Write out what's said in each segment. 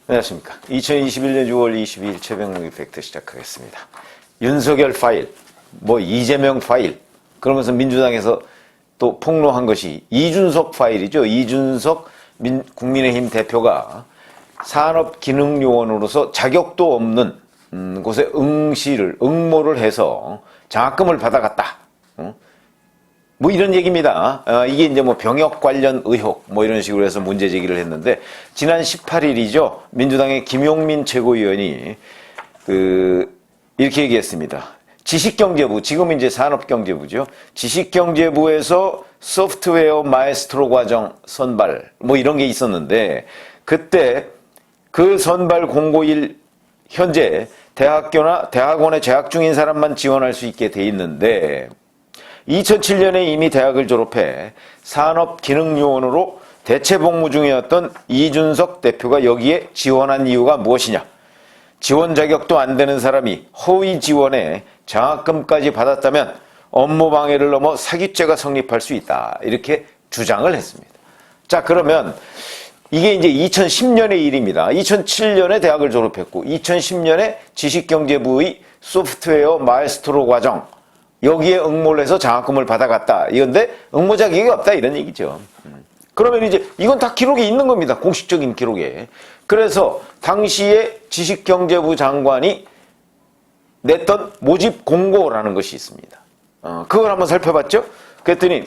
안녕하십니까. 2021년 6월 22일 최병욱의 팩트 시작하겠습니다. 윤석열 파일, 이재명 파일, 그러면서 민주당에서 또 폭로한 것이 이준석 파일이죠. 이준석 국민의힘 대표가 산업기능요원으로서 자격도 없는 곳에 응모를 해서 장학금을 받아갔다. 이런 얘기입니다. 이게 이제 병역 관련 의혹, 이런 식으로 해서 문제 제기를 했는데, 지난 18일이죠. 민주당의 김용민 최고위원이, 이렇게 얘기했습니다. 지식경제부, 지금 이제 산업경제부죠. 지식경제부에서 소프트웨어 마에스트로 과정 선발, 이런 게 있었는데, 그때 그 선발 공고일, 현재 대학교나 대학원에 재학 중인 사람만 지원할 수 있게 돼 있는데, 2007년에 이미 대학을 졸업해 산업기능요원으로 대체복무 중이었던 이준석 대표가 여기에 지원한 이유가 무엇이냐? 지원 자격도 안 되는 사람이 허위 지원에 장학금까지 받았다면 업무방해를 넘어 사기죄가 성립할 수 있다. 이렇게 주장을 했습니다. 자, 그러면 이게 이제 2010년의 일입니다. 2007년에 대학을 졸업했고 2010년에 지식경제부의 소프트웨어 마에스트로 과정, 여기에 응모를 해서 장학금을 받아갔다. 이건데 응모 자격이 없다 이런 얘기죠. 그러면 이제 이건 다 기록이 있는 겁니다. 공식적인 기록에. 그래서 당시에 지식경제부 장관이 냈던 모집 공고라는 것이 있습니다. 그걸 한번 살펴봤죠. 그랬더니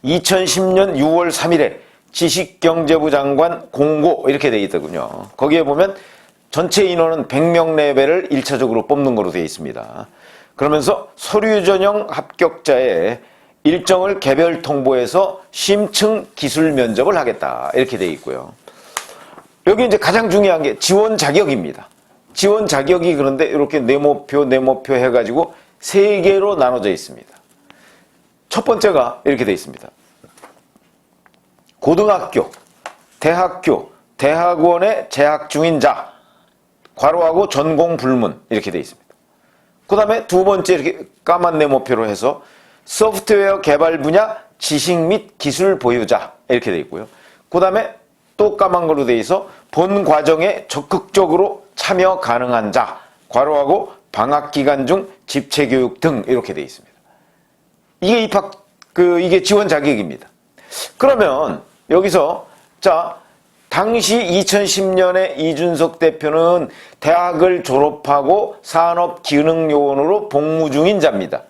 2010년 6월 3일에 지식경제부 장관 공고 이렇게 돼 있더군요. 거기에 보면 전체 인원은 100명 내외를 1차적으로 뽑는 거로 되어 있습니다. 그러면서 서류 전형 합격자의 일정을 개별 통보해서 심층 기술 면접을 하겠다. 이렇게 되어 있고요. 여기 이제 가장 중요한 게 지원 자격입니다. 지원 자격이 그런데 이렇게 네모표 해가지고 3개로 나눠져 있습니다. 첫 번째가 이렇게 되어 있습니다. 고등학교, 대학교, 대학원에 재학 중인 자, 괄호하고 전공 불문 이렇게 되어 있습니다. 그 다음에 두 번째 이렇게 까만 네모표로 해서 소프트웨어 개발 분야 지식 및 기술 보유자 이렇게 되어 있고요. 그 다음에 또 까만 걸로 되어 있어 본 과정에 적극적으로 참여 가능한 자, 괄호하고 방학 기간 중 집체 교육 등 이렇게 되어 있습니다. 이게 이게 지원 자격입니다. 그러면 여기서 당시 2010년에 이준석 대표는 대학을 졸업하고 산업기능요원으로 복무 중인 자입니다.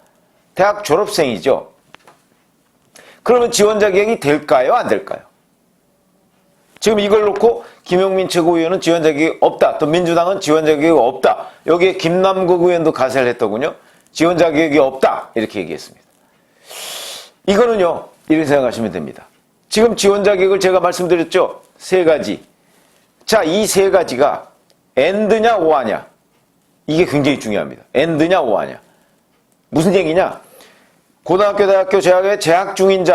대학 졸업생이죠. 그러면 지원 자격이 될까요? 안 될까요? 지금 이걸 놓고 김용민 최고위원은 지원 자격이 없다. 또 민주당은 지원 자격이 없다. 여기에 김남국 의원도 가세를 했더군요. 지원 자격이 없다. 이렇게 얘기했습니다. 이거는요, 이렇게 생각하시면 됩니다. 지금 지원 자격을 제가 말씀드렸죠? 3가지. 자, 이 3가지가 AND냐 OR냐. 이게 굉장히 중요합니다. AND냐 OR냐. 무슨 얘기냐? 고등학교, 대학교, 재학에 재학 중인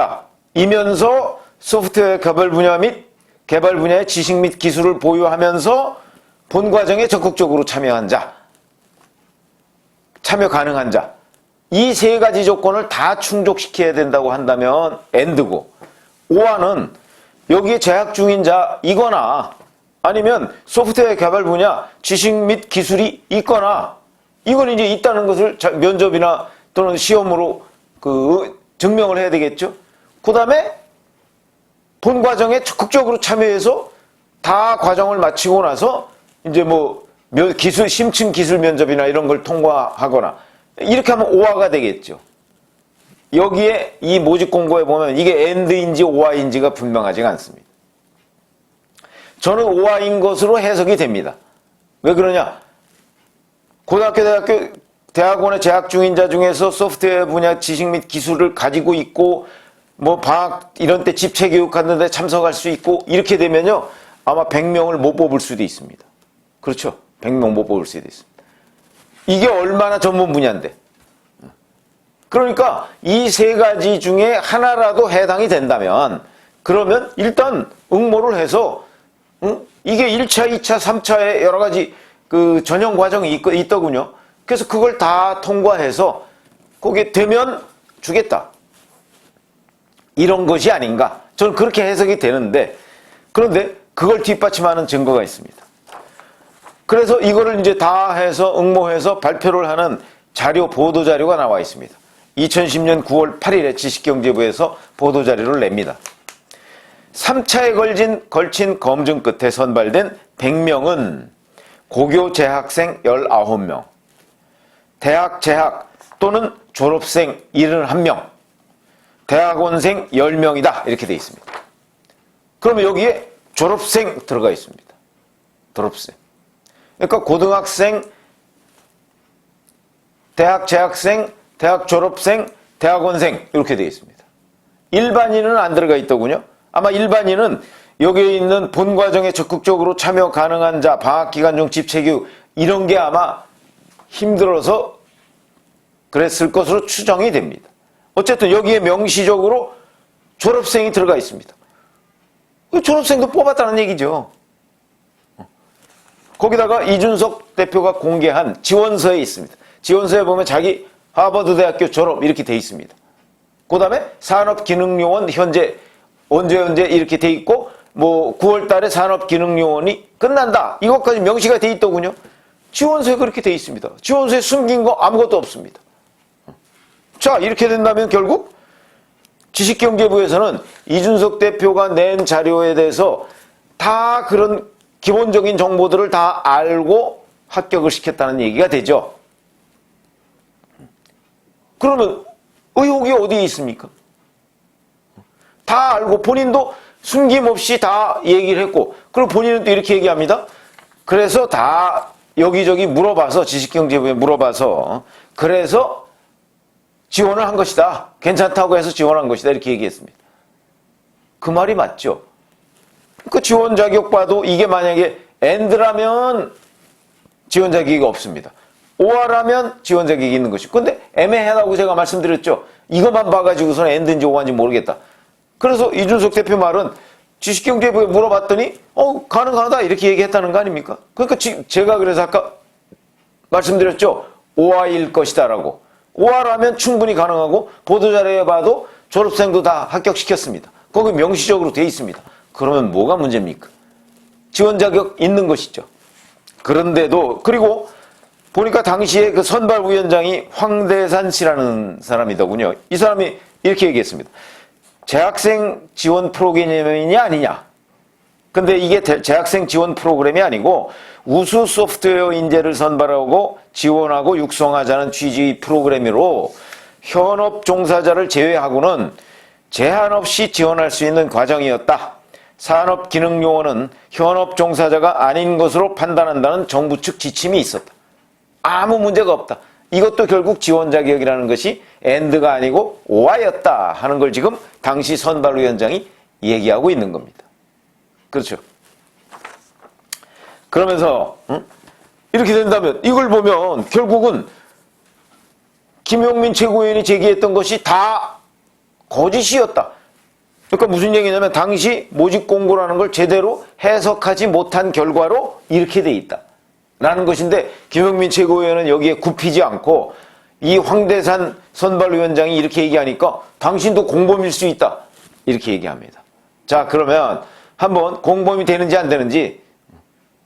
자이면서 소프트웨어 개발 분야 및 개발 분야의 지식 및 기술을 보유하면서 본 과정에 적극적으로 참여한 자, 참여 가능한 자. 이 3가지 조건을 다 충족시켜야 된다고 한다면 AND고, OR는 여기에 재학 중인 자이거나 아니면 소프트웨어 개발 분야 지식 및 기술이 있거나 이건 이제 있다는 것을 면접이나 또는 시험으로 증명을 해야 되겠죠. 그 다음에 본 과정에 적극적으로 참여해서 다 과정을 마치고 나서 이제 심층 기술 면접이나 이런 걸 통과하거나 이렇게 하면 OR가 되겠죠. 여기에 이 모집 공고에 보면 이게 AND인지 OR인지가 분명하지가 않습니다. 저는 OR인 것으로 해석이 됩니다. 왜 그러냐? 고등학교, 대학교, 대학원에 재학 중인 자 중에서 소프트웨어 분야 지식 및 기술을 가지고 있고 방학 이런 때 집체 교육하는 데 참석할 수 있고 이렇게 되면요. 아마 100명을 못 뽑을 수도 있습니다. 그렇죠? 100명 못 뽑을 수도 있습니다. 이게 얼마나 전문 분야인데. 그러니까 이 3가지 중에 하나라도 해당이 된다면 그러면 일단 응모를 해서 이게 1차, 2차, 3차에 여러 가지 전형 과정이 있더군요. 그래서 그걸 다 통과해서 거기에 되면 주겠다. 이런 것이 아닌가. 저는 그렇게 해석이 되는데 그런데 그걸 뒷받침하는 증거가 있습니다. 그래서 이거를 이제 다 해서 응모해서 발표를 하는 자료, 보도자료가 나와 있습니다. 2010년 9월 8일에 지식경제부에서 보도자료를 냅니다. 3차에 걸친 검증 끝에 선발된 100명은 고교 재학생 19명, 대학 재학 또는 졸업생 71명, 대학원생 10명이다. 이렇게 되어 있습니다. 그러면 여기에 졸업생 들어가 있습니다. 졸업생. 그러니까 고등학생, 대학 재학생, 대학 졸업생, 대학원생 이렇게 되어 있습니다. 일반인은 안 들어가 있더군요. 아마 일반인은 여기에 있는 본 과정에 적극적으로 참여 가능한 자, 방학기간 중 집체교육 이런 게 아마 힘들어서 그랬을 것으로 추정이 됩니다. 어쨌든 여기에 명시적으로 졸업생이 들어가 있습니다. 졸업생도 뽑았다는 얘기죠. 거기다가 이준석 대표가 공개한 지원서에 있습니다. 지원서에 보면 자기 하버드 대학교 졸업 이렇게 돼 있습니다. 그 다음에 산업기능요원 현재 언제 이렇게 돼 있고 뭐 9월 달에 산업기능요원이 끝난다. 이것까지 명시가 돼 있더군요. 지원서에 그렇게 돼 있습니다. 지원서에 숨긴 거 아무것도 없습니다. 자, 이렇게 된다면 결국 지식경제부에서는 이준석 대표가 낸 자료에 대해서 다 그런 기본적인 정보들을 다 알고 합격을 시켰다는 얘기가 되죠. 그러면 의혹이 어디에 있습니까? 다 알고 본인도 숨김없이 다 얘기를 했고, 그리고 본인은 또 이렇게 얘기합니다. 그래서 다 여기저기 물어봐서, 지식경제부에 물어봐서 그래서 지원을 한 것이다. 괜찮다고 해서 지원한 것이다. 이렇게 얘기했습니다. 그 말이 맞죠. 그 지원 자격 봐도 이게 만약에 AND라면 지원 자격이 없습니다. OR하면 지원 자격이 있는 것이고, 근데 애매하다고 제가 말씀드렸죠. 이것만 봐가지고서는 AND인지 OR인지 모르겠다. 그래서 이준석 대표 말은 지식경제부에 물어봤더니 가능하다 이렇게 얘기했다는 거 아닙니까? 그러니까 제가 그래서 아까 말씀드렸죠. OR일 것이다 라고. OR하면 충분히 가능하고 보도자료에 봐도 졸업생도 다 합격시켰습니다. 거기 명시적으로 돼 있습니다. 그러면 뭐가 문제입니까? 지원 자격 있는 것이죠. 그런데도, 그리고 보니까 당시에 그 선발위원장이 황대산 씨라는 사람이더군요. 이 사람이 이렇게 얘기했습니다. 재학생 지원 프로그램이 아니냐. 근데 이게 재학생 지원 프로그램이 아니고 우수 소프트웨어 인재를 선발하고 지원하고 육성하자는 취지의 프로그램으로 현업 종사자를 제외하고는 제한 없이 지원할 수 있는 과정이었다. 산업기능요원은 현업 종사자가 아닌 것으로 판단한다는 정부 측 지침이 있었다. 아무 문제가 없다. 이것도 결국 지원 자격이라는 것이 AND가 아니고 OR였다 하는 걸 지금 당시 선발위원장이 얘기하고 있는 겁니다. 그렇죠. 그러면서 이렇게 된다면 이걸 보면 결국은 김용민 최고위원이 제기했던 것이 다 거짓이었다. 그러니까 무슨 얘기냐면 당시 모집 공고라는 걸 제대로 해석하지 못한 결과로 이렇게 돼 있다 라는 것인데, 김용민 최고위원은 여기에 굽히지 않고 이 황대산 선발위원장이 이렇게 얘기하니까 당신도 공범일 수 있다 이렇게 얘기합니다. 자, 그러면 한번 공범이 되는지 안 되는지,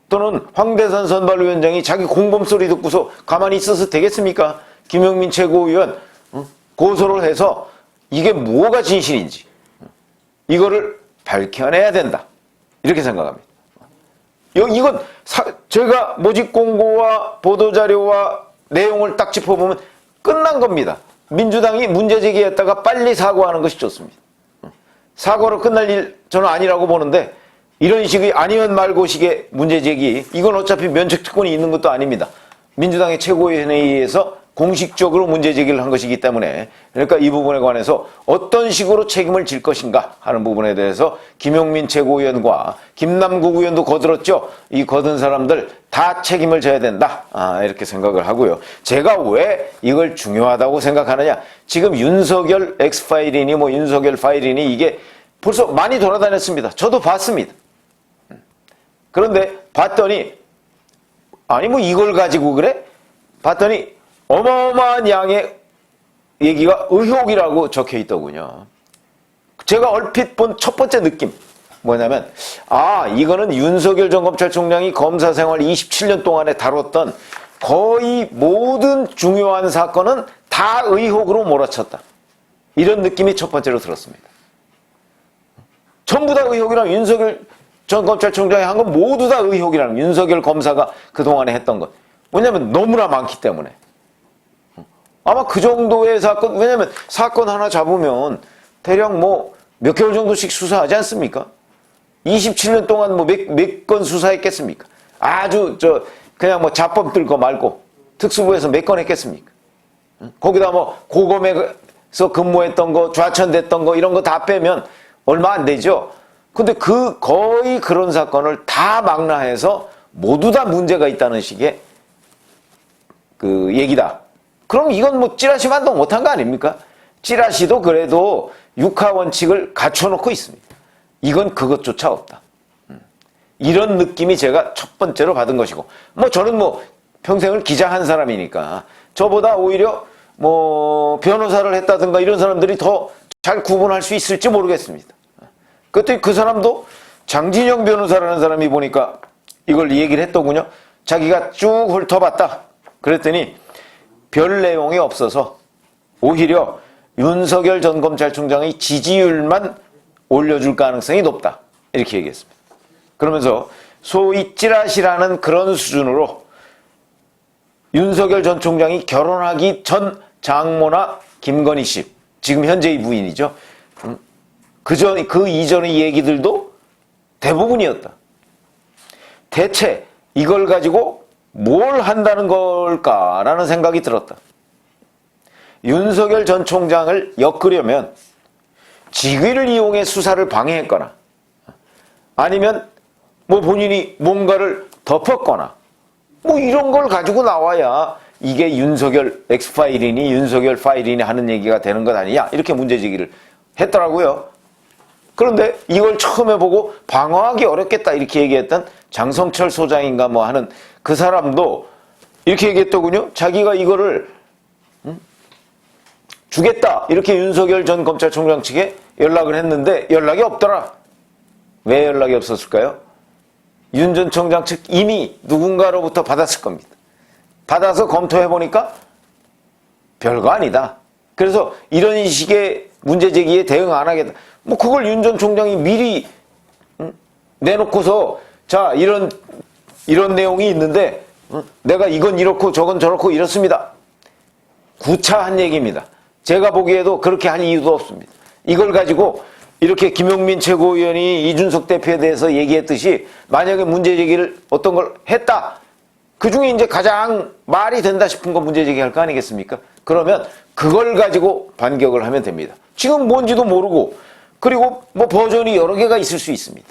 또는 황대산 선발위원장이 자기 공범 소리 듣고서 가만히 있어서 되겠습니까? 김용민 최고위원 고소를 해서 이게 뭐가 진실인지 이거를 밝혀내야 된다 이렇게 생각합니다. 이건 제가 모집 공고와 보도자료와 내용을 딱 짚어보면 끝난 겁니다. 민주당이 문제 제기했다가 빨리 사과하는 것이 좋습니다. 사과로 끝날 일 저는 아니라고 보는데, 이런 식의 아니면 말고식의 문제 제기, 이건 어차피 면책특권이 있는 것도 아닙니다. 민주당의 최고위원회의에서 공식적으로 문제 제기를 한 것이기 때문에, 그러니까 이 부분에 관해서 어떤 식으로 책임을 질 것인가 하는 부분에 대해서 김용민 최고위원과 김남국 의원도 거들었죠. 이 거둔 사람들 다 책임을 져야 된다, 이렇게 생각을 하고요. 제가 왜 이걸 중요하다고 생각하느냐, 지금 윤석열 X파일이니 뭐 윤석열 파일이니 이게 벌써 많이 돌아다녔습니다. 저도 봤습니다. 그런데 봤더니 아니 뭐 이걸 가지고 그래? 봤더니 어마어마한 양의 얘기가 의혹이라고 적혀 있더군요. 제가 얼핏 본 첫 번째 느낌, 뭐냐면, 이거는 윤석열 전 검찰총장이 검사 생활 27년 동안에 다뤘던 거의 모든 중요한 사건은 다 의혹으로 몰아쳤다. 이런 느낌이 첫 번째로 들었습니다. 전부 다 의혹이라면 윤석열 전 검찰총장이 한 건 모두 다 의혹이라는, 윤석열 검사가 그동안에 했던 것. 왜냐면 너무나 많기 때문에. 아마 그 정도의 사건, 왜냐면 사건 하나 잡으면 대략 몇 개월 정도씩 수사하지 않습니까? 27년 동안 몇 건 수사했겠습니까? 그냥 자법 들고 말고 특수부에서 몇 건 했겠습니까? 거기다 고검에서 근무했던 거, 좌천됐던 거, 이런 거 다 빼면 얼마 안 되죠? 근데 거의 그런 사건을 다 망라해서 모두 다 문제가 있다는 식의 그 얘기다. 그럼 이건 찌라시 반동 못한 거 아닙니까? 찌라시도 그래도 육하 원칙을 갖춰놓고 있습니다. 이건 그것조차 없다. 이런 느낌이 제가 첫 번째로 받은 것이고, 저는 평생을 기자한 사람이니까 저보다 오히려 변호사를 했다든가 이런 사람들이 더 잘 구분할 수 있을지 모르겠습니다. 그때 그 사람도 장진영 변호사라는 사람이 보니까 이걸 얘기를 했더군요. 자기가 쭉 훑어봤다. 그랬더니 별 내용이 없어서 오히려 윤석열 전 검찰총장의 지지율만 올려줄 가능성이 높다. 이렇게 얘기했습니다. 그러면서 소위 찌라시라는 그런 수준으로 윤석열 전 총장이 결혼하기 전 장모나 김건희 씨, 지금 현재의 부인이죠. 그 이전의 얘기들도 대부분이었다. 대체 이걸 가지고 뭘 한다는 걸까라는 생각이 들었다. 윤석열 전 총장을 엮으려면 직위를 이용해 수사를 방해했거나 아니면 본인이 뭔가를 덮었거나 이런 걸 가지고 나와야 이게 윤석열 엑스파일이니 윤석열 파일이니 하는 얘기가 되는 것 아니냐, 이렇게 문제제기를 했더라고요. 그런데 이걸 처음 해보고 방어하기 어렵겠다 이렇게 얘기했던 장성철 소장인가 하는 그 사람도 이렇게 얘기했더군요. 자기가 이거를 주겠다 이렇게 윤석열 전 검찰총장 측에 연락을 했는데 연락이 없더라. 왜 연락이 없었을까요? 윤 전 총장 측 이미 누군가로부터 받았을 겁니다. 받아서 검토해보니까 별거 아니다. 그래서 이런 식의 문제제기에 대응 안 하겠다. 그걸 윤 전 총장이 미리 내놓고서 자 이런 내용이 있는데 내가 이건 이렇고 저건 저렇고 이렇습니다. 구차한 얘기입니다. 제가 보기에도 그렇게 할 이유도 없습니다. 이걸 가지고 이렇게 김용민 최고위원이 이준석 대표에 대해서 얘기했듯이 만약에 문제제기를 어떤 걸 했다. 그중에 이제 가장 말이 된다 싶은 거 문제제기할 거 아니겠습니까? 그러면 그걸 가지고 반격을 하면 됩니다. 지금 뭔지도 모르고 그리고 버전이 여러 개가 있을 수 있습니다.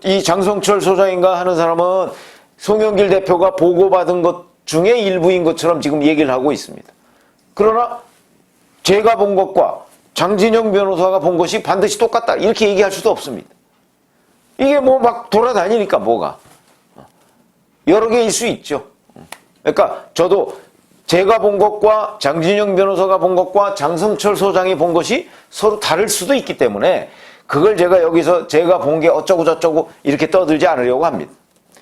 이 장성철 소장인가 하는 사람은 송영길 대표가 보고받은 것 중에 일부인 것처럼 지금 얘기를 하고 있습니다. 그러나 제가 본 것과 장진영 변호사가 본 것이 반드시 똑같다 이렇게 얘기할 수도 없습니다. 이게 막 돌아다니니까 여러 개일 수 있죠. 그러니까 저도 제가 본 것과 장진영 변호사가 본 것과 장성철 소장이 본 것이 서로 다를 수도 있기 때문에 그걸 제가 여기서 제가 본 게 어쩌고 저쩌고 이렇게 떠들지 않으려고 합니다.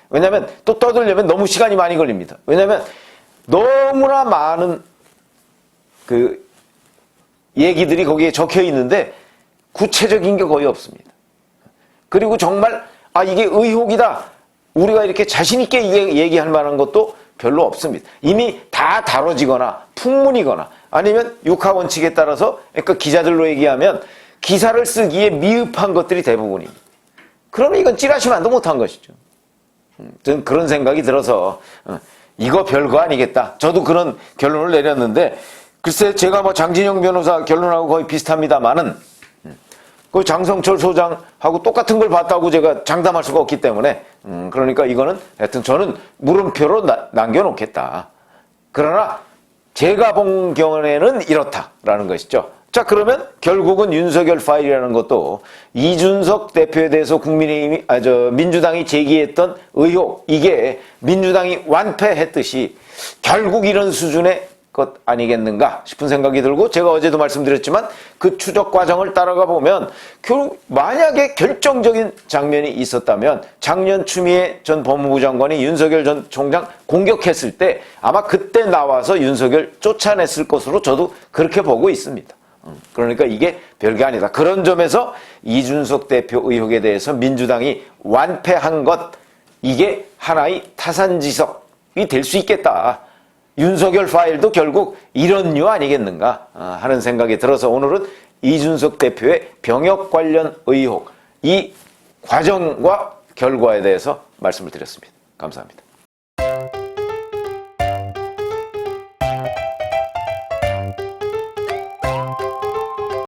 왜냐하면 또 떠들려면 너무 시간이 많이 걸립니다. 왜냐하면 너무나 많은 그 얘기들이 거기에 적혀 있는데 구체적인 게 거의 없습니다. 그리고 정말 이게 의혹이다. 우리가 이렇게 자신 있게 얘기할 만한 것도 별로 없습니다. 이미 다 다뤄지거나 풍문이거나 아니면 육하 원칙에 따라서 그러니까 기자들로 얘기하면 기사를 쓰기에 미흡한 것들이 대부분입니다. 그러면 이건 찌라시만도 못한 것이죠. 저는 그런 생각이 들어서 이거 별거 아니겠다. 저도 그런 결론을 내렸는데 글쎄 제가 장진영 변호사 결론하고 거의 비슷합니다만은 그 장성철 소장하고 똑같은 걸 봤다고 제가 장담할 수가 없기 때문에 그러니까 이거는 하여튼 저는 물음표로 남겨놓겠다. 그러나 제가 본 경우에는 이렇다라는 것이죠. 자, 그러면 결국은 윤석열 파일이라는 것도 이준석 대표에 대해서 민주당이 제기했던 의혹, 이게 민주당이 완패했듯이 결국 이런 수준의 것 아니겠는가 싶은 생각이 들고, 제가 어제도 말씀드렸지만 그 추적 과정을 따라가 보면 결국 만약에 결정적인 장면이 있었다면 작년 추미애 전 법무부 장관이 윤석열 전 총장 공격했을 때 아마 그때 나와서 윤석열 쫓아냈을 것으로 저도 그렇게 보고 있습니다. 그러니까 이게 별게 아니다. 그런 점에서 이준석 대표 의혹에 대해서 민주당이 완패한 것, 이게 하나의 타산지석이 될 수 있겠다. 윤석열 파일도 결국 이런 류 아니겠는가 하는 생각이 들어서 오늘은 이준석 대표의 병역 관련 의혹, 이 과정과 결과에 대해서 말씀을 드렸습니다. 감사합니다.